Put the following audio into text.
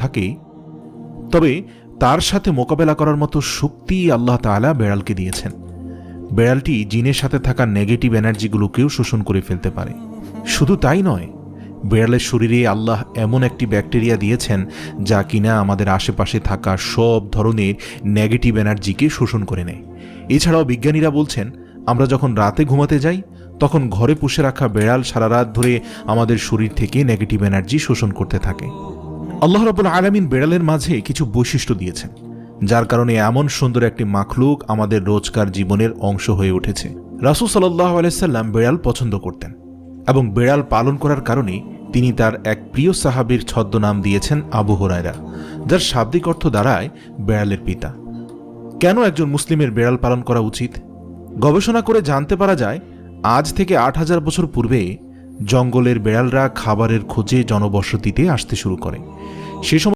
থাকে, তবে তার সাথে মোকাবেলা করার মতো শক্তি আল্লাহ তাআলা বেড়ালকে দিয়েছেন। বেড়ালটি জিনের সাথে থাকা নেগেটিভ এনার্জিগুলোকেও শোষণ করে ফেলতে পারে। শুধু তাই নয়, বেড়ালের শরীরে আল্লাহ এমন একটি ব্যাকটেরিয়া দিয়েছেন যা কিনা আমাদের আশেপাশে থাকা সব ধরনের নেগেটিভ এনার্জিকে শোষণ করে নেয়। এছাড়াও বিজ্ঞানীরা বলছেন, আমরা যখন রাতে ঘুমাতে যাই তখন ঘরে পুষে রাখা বেড়াল সারা রাত ধরে আমাদের শরীর থেকে নেগেটিভ এনার্জি শোষণ করতে থাকে। আল্লাহ রাব্বুল আলামিন বেড়ালের মাঝে কিছু বৈশিষ্ট্য দিয়েছেন, যার কারণে এমন সুন্দর একটি মাখলুক আমাদের রোজকার জীবনের অংশ হয়ে উঠেছে। রাসূল সাল্লাল্লাহু আলাইহি সাল্লাম বেড়াল পছন্দ করতেন এবং বেড়াল পালন করার কারণে তিনি তার এক প্রিয় সাহাবীর ছদ্মনাম দিয়েছেন আবু হুরায়রা, যার শাব্দিক অর্থ দাঁড়ায় বেড়ালের পিতা। কেন একজন মুসলিমের বেড়াল পালন করা উচিত? গবেষণা করে জানতে পারা যায়, আজ থেকে ৮,০০০ বছর পূর্বে জঙ্গলের বেড়ালরা খাবারের খোঁজে জনবসতিতে আসতে শুরু করে। সে সময়